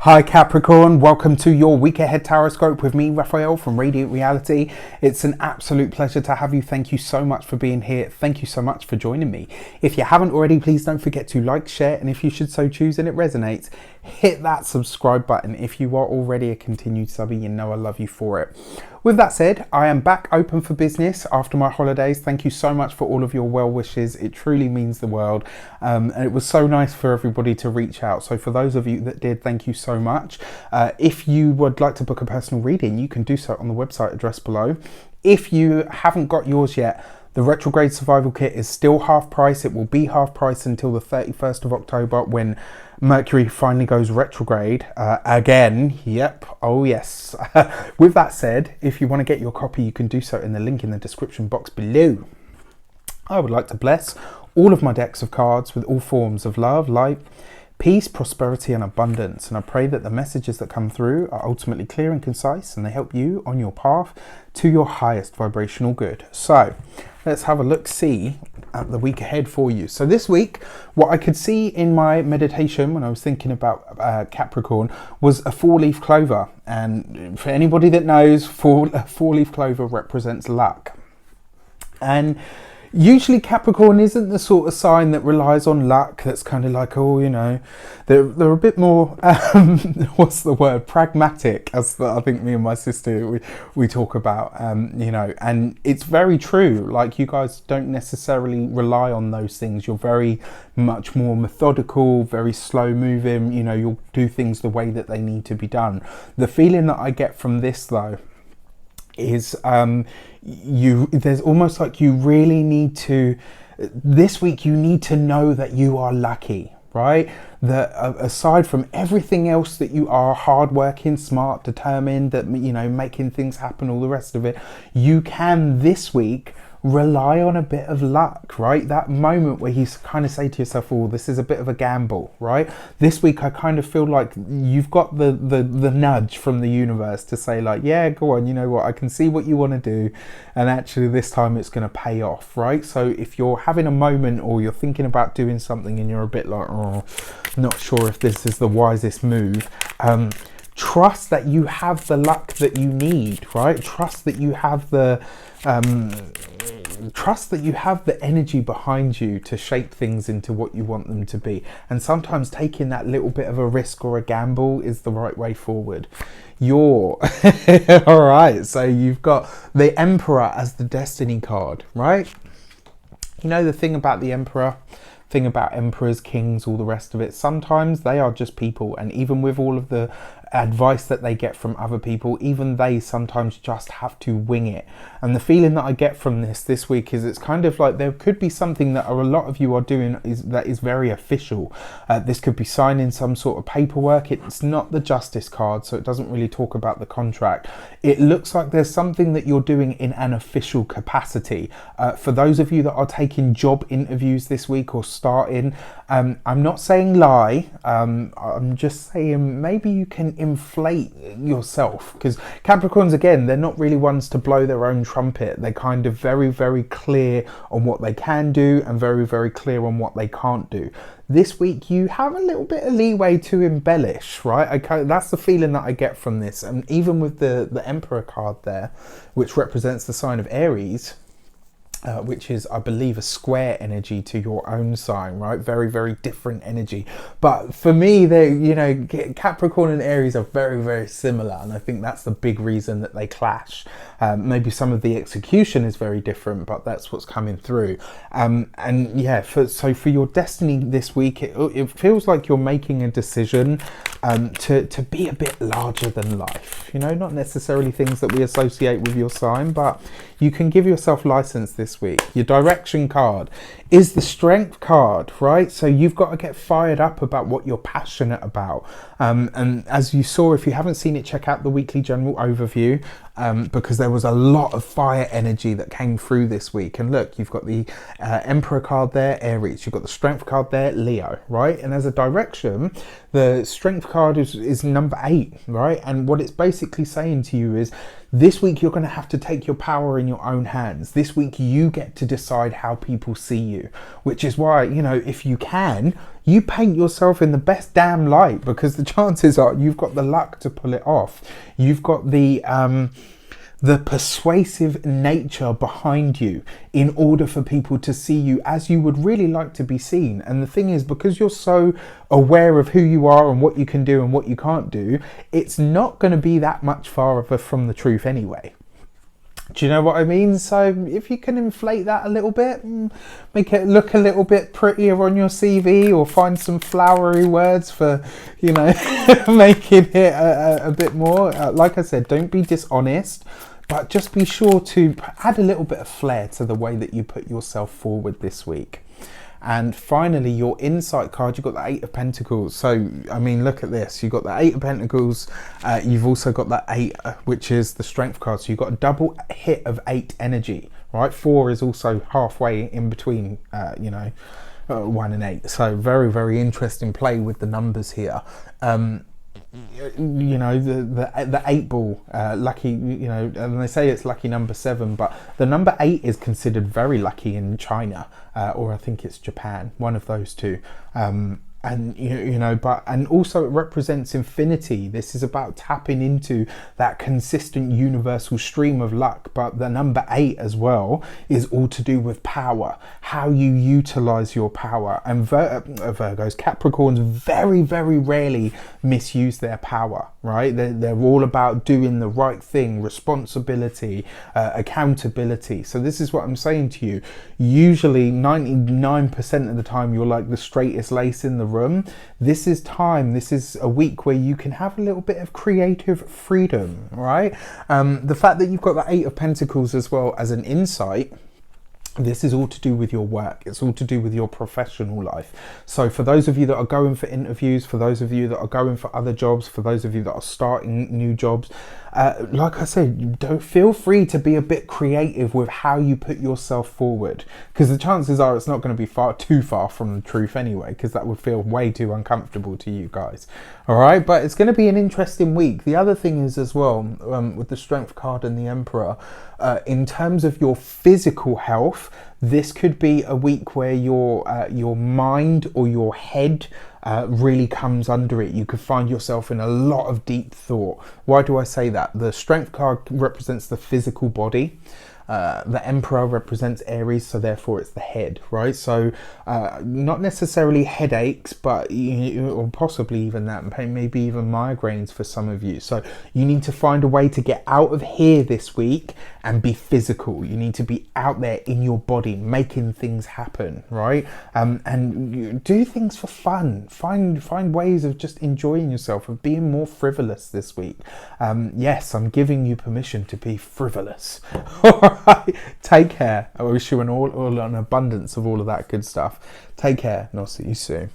Hi Capricorn, welcome to your week ahead tarot with me, Raphael from Reydiant Reality. It's an absolute pleasure to have you. Thank you so much for being here. Thank you so much for joining me. If you haven't already, please don't forget to like, share, and if you should so choose and it resonates, hit that subscribe button. If you are already a continued subby, you know I love you for it. With that said, I am back open for business after my holidays. Thank you so much for all of your well wishes. It truly means the world. And it was so nice for everybody to reach out. So for those of you that did, thank you so much. If you would like to book a personal reading, you can do so on the website address below. If you haven't got yours yet, the retrograde survival kit is still half price. It will be half price until the 31st of October when Mercury finally goes retrograde again. Yep. Oh yes. With that said, if you want to get your copy, you can do so in the link in the description box below. I would like to bless all of my decks of cards with all forms of love, light, peace, prosperity and abundance, and I pray that the messages that come through are ultimately clear and concise and they help you on your path to your highest vibrational good. So let's have a look-see at the week ahead for you. So this week, what I could see in my meditation when I was thinking about Capricorn was a four-leaf clover, and for anybody that knows, a four-leaf clover represents luck. And usually Capricorn isn't the sort of sign that relies on luck. That's kind of like, oh, you know, they're a bit more, what's the word, pragmatic, as I think me and my sister, we talk about, you know, and it's very true. Like, you guys don't necessarily rely on those things. You're very much more methodical, very slow moving, you know, you'll do things the way that they need to be done. The feeling that I get from this though is there's almost like you really need to, this week you need to know that you are lucky, right? That aside from everything else that you are hardworking, smart, determined, that, you know, making things happen, all the rest of it, you can this week rely on a bit of luck, right? That moment where you kind of say to yourself, oh, this is a bit of a gamble, right? This week I kind of feel like you've got the nudge from the universe to say like, yeah, go on, you know what, I can see what you want to do, and actually this time it's going to pay off, right? So if you're having a moment or you're thinking about doing something and you're a bit like, oh, not sure if this is the wisest move, trust that you have the luck that you need, right? Trust that you have the energy behind you to shape things into what you want them to be. And sometimes taking that little bit of a risk or a gamble is the right way forward. All right, so you've got the Emperor as the Destiny card, right? You know the thing about the Emperor, thing about emperors, kings, all the rest of it, sometimes they are just people, and even with all of the advice that they get from other people, even they sometimes just have to wing it. And the feeling that I get from this week is it's kind of like there could be something that a lot of you are doing that is very official. This could be signing some sort of paperwork. It's not the Justice card, so it doesn't really talk about the contract. It looks like there's something that you're doing in an official capacity. For those of you that are taking job interviews this week or starting, I'm not saying lie, I'm just saying maybe you can inflate yourself, because Capricorns, again, they're not really ones to blow their own trumpet. They're kind of very, very clear on what they can do and very, very clear on what they can't do. This week you have a little bit of leeway to embellish, right? That's the feeling that I get from this. And even with the Emperor card there, which represents the sign of Aries, which is, I believe, a square energy to your own sign, right? Very, very different energy. But for me, they, you know, Capricorn and Aries are very, very similar, and I think that's the big reason that they clash. Maybe some of the execution is very different, but that's what's coming through. And yeah, so for your destiny this week, it feels like you're making a decision to be a bit larger than life. You know, not necessarily things that we associate with your sign, but you can give yourself license this week. Your direction card is the Strength card, right? So you've got to get fired up about what you're passionate about. And as you saw, if you haven't seen it, check out the weekly general overview, because there was a lot of fire energy that came through this week. And look, you've got the Emperor card there, Aries. You've got the Strength card there, Leo, right? And as a direction, the Strength card is number 8, right? And what it's basically saying to you is, this week you're going to have to take your power in your own hands. This week you get to decide how people see you, which is why, you know, if you can, you paint yourself in the best damn light, because the chances are you've got the luck to pull it off. You've got the persuasive nature behind you in order for people to see you as you would really like to be seen. And the thing is, because you're so aware of who you are and what you can do and what you can't do, it's not going to be that much farther from the truth anyway. Do you know what I mean? So if you can inflate that a little bit, make it look a little bit prettier on your CV, or find some flowery words for, you know, making it a bit more. Like I said, don't be dishonest, but just be sure to add a little bit of flair to the way that you put yourself forward this week. And finally, your insight card, you've got the Eight of Pentacles. So, I mean, look at this. You've got the Eight of Pentacles. You've also got that 8, which is the Strength card. So you've got a double hit of 8 energy, right? 4 is also halfway in between, 1 and 8. So very, very interesting play with the numbers here. You know, the 8 ball, lucky, you know, and they say it's lucky number 7, but the number 8 is considered very lucky in China, or I think it's Japan, one of those two. And you know, but and also it represents infinity. This is about tapping into that consistent universal stream of luck. But the number 8 as well is all to do with power, how you utilize your power. And Virgos, Capricorns very, very rarely misuse their power, right? They're all about doing the right thing, responsibility, accountability. So this is what I'm saying to you. Usually 99% of the time you're like the straightest lace in the room. This is time, this is a week where you can have a little bit of creative freedom, right? The fact that you've got the 8 of Pentacles as well as an insight, this is all to do with your work. It's all to do with your professional life. So for those of you that are going for interviews, for those of you that are going for other jobs, for those of you that are starting new jobs, like I said, you don't feel free to be a bit creative with how you put yourself forward, because the chances are it's not going to be too far from the truth anyway, because that would feel way too uncomfortable to you guys. All right, but it's going to be an interesting week. The other thing is as well, with the Strength card and the Emperor, in terms of your physical health, this could be a week where your mind or your head really comes under it. You could find yourself in a lot of deep thought. Why do I say that? The Strength card represents the physical body. The Emperor represents Aries, so therefore it's the head, right? So not necessarily headaches, but or possibly even that, maybe even migraines for some of you. So you need to find a way to get out of here this week and be physical. You need to be out there in your body, making things happen, right? And you do things for fun. Find ways of just enjoying yourself, of being more frivolous this week. Yes, I'm giving you permission to be frivolous. Take care. I wish you all an abundance of all of that good stuff. Take care, and I'll see you soon.